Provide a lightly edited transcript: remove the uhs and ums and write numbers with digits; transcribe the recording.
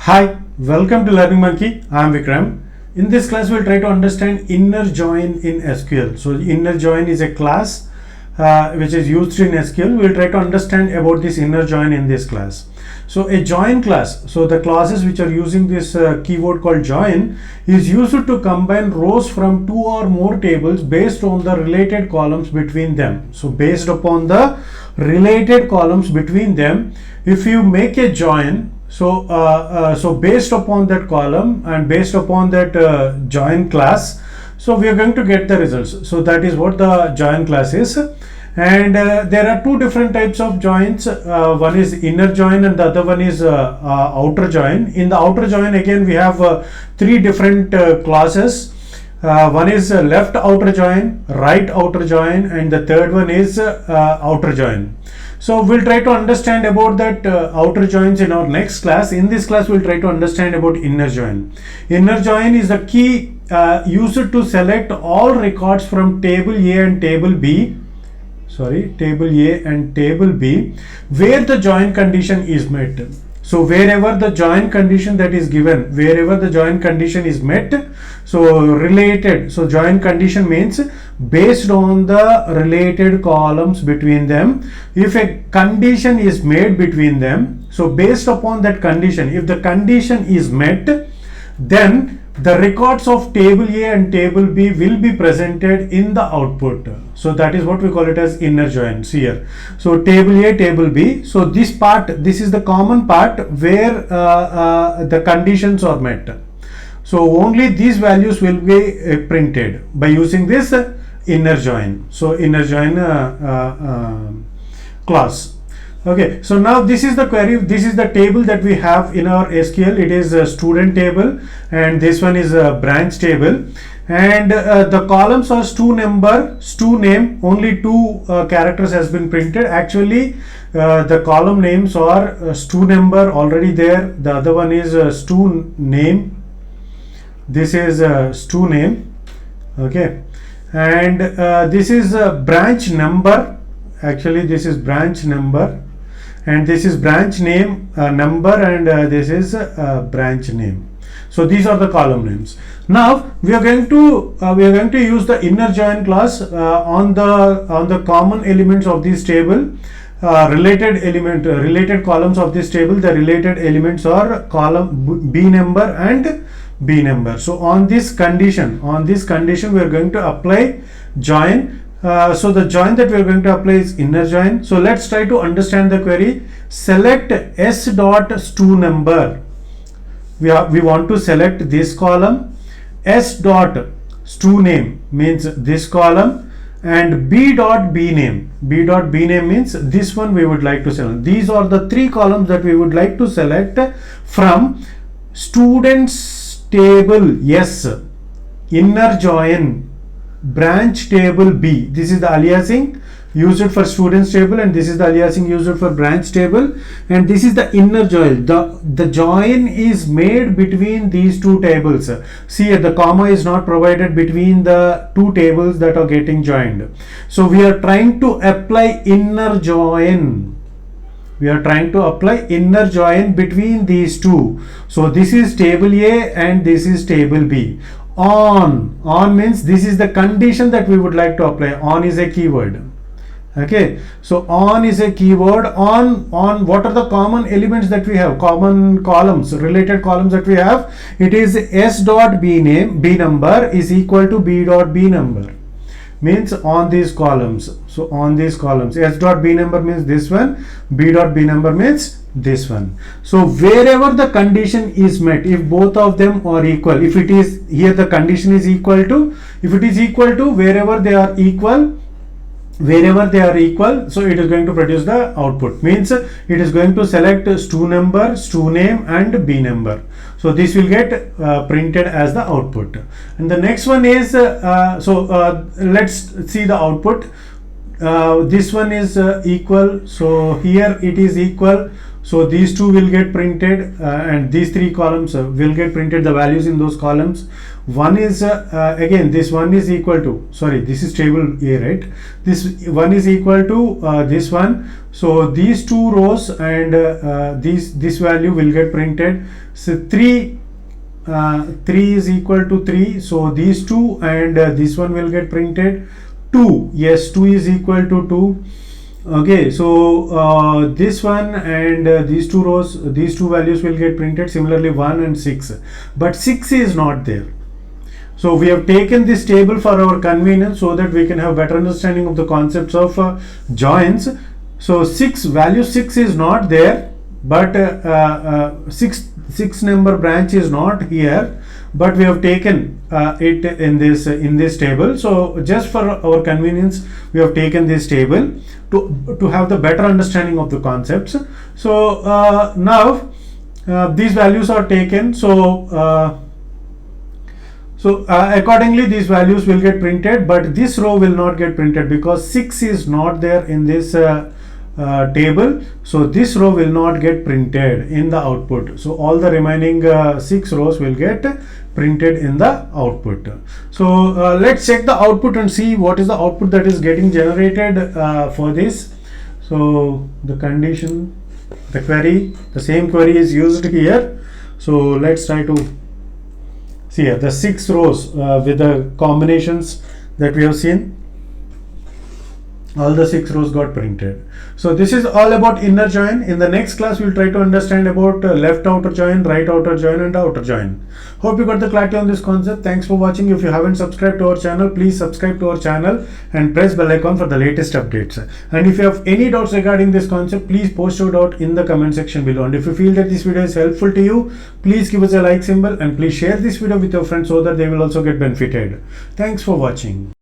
Hi, welcome to Learning Monkey. I am Vikram. In this class, we'll try to understand inner join in SQL. So, inner join is a class which is used in SQL. We'll try to understand about this inner join in this class. So, a join class. So, the classes which are using this keyword called join is used to combine rows from two or more tables based on the related columns between them. So, based upon the related columns between them, if you make a join, so based upon that column and based upon that join class, so we are going to get the results. So that is what the join class is. And there are two different types of joins. One is inner join and the other one is outer join. In the outer join, again we have three different classes. One is left outer join, right outer join, and the third one is outer join. So we'll try to understand about that outer joins in our next class. In this class, we'll try to understand about inner join. Inner join is the key used to select all records from table A and table B. Table A and table B, where the join condition is met. So wherever the join condition that is given, wherever the join condition is met, so related, so join condition means based on the related columns between them. If a condition is made between them, so based upon that condition, if the condition is met, then the records of table A and table B will be presented in the output. So that is what we call it as inner joins here. So table A, table B. So this part, this is the common part where the conditions are met. So only these values will be printed by using this inner join. So inner join class. Okay, so now this is the query, this is the table that we have in our SQL. It is a student table and this one is a branch table, and the columns are stu number, stu name. Only two characters has been printed. Actually the column names are stu number already there, the other one is stu name, this is stu name. Okay, and this is branch number. Actually this is branch number, and this is branch name number, and this is branch name. So these are the column names. Now we are going to use the inner join class on the common elements of this table. Related columns of this table, the related elements are column B number and B number. So on this condition we are going to apply join. So the join that we are going to apply is inner join. So let's try to understand the query. Select S dot stu number. We want to select this column. S dot stu name means this column, and B dot B name. B dot B name means this one we would like to select. These are the three columns that we would like to select from students table S. Inner join branch table B. This is the aliasing used for students table, and this is the aliasing used for branch table, and this is the inner join. The join is made between these two tables. See here, the comma is not provided between the two tables that are getting joined. So we are trying to apply inner join. We are trying to apply inner join between these two. So this is table A and this is table B. On means this is the condition that we would like to apply. On is a keyword. Okay, so on is a keyword. On what are the common elements that we have, common columns, related columns that we have? It is S dot B name, B number is equal to B dot B number, means on these columns. So on these columns, S dot B number means this one, B dot B number means this one. So wherever the condition is met, if both of them are equal, if it is here the condition is equal to, if it is equal to, wherever they are equal, so it is going to produce the output. Means it is going to select stu number, stu name, and B number. So this will get printed as the output. And the next one is let's see the output. This one is equal. So here it is equal. So these two will get printed, and these three columns will get printed, the values in those columns. One is again, this one is equal to, sorry, this is table A, right? This one is equal to this one. So these two rows and this value will get printed. So 3 is equal to 3, so these two and this one will get printed. 2, yes, 2 is equal to 2. Okay, so this one and these two rows, these two values will get printed. Similarly 1 and 6, but 6 is not there. So we have taken this table for our convenience so that we can have better understanding of the concepts of joins. So value 6 is not there, but 6 number branch is not here, but we have taken it in this table. So just for our convenience, we have taken this table to have the better understanding of the concepts. So now these values are taken. So accordingly these values will get printed, but this row will not get printed because 6 is not there in this table. So this row will not get printed in the output. So all the remaining 6 rows will get printed in the output. So let's check the output and see what is the output that is getting generated for this. So the condition, the query, the same query is used here. So let's try to see here the 6 rows with the combinations that we have seen. All the 6 rows got printed. So this is all about inner join. In the next class, we'll try to understand about left outer join, right outer join, and outer join. Hope you got the clarity on this concept. Thanks for watching. If you haven't subscribed to our channel, please subscribe to our channel and press bell icon for the latest updates. And if you have any doubts regarding this concept, please post your doubt in the comment section below. And if you feel that this video is helpful to you, please give us a like symbol and please share this video with your friends so that they will also get benefited. Thanks for watching.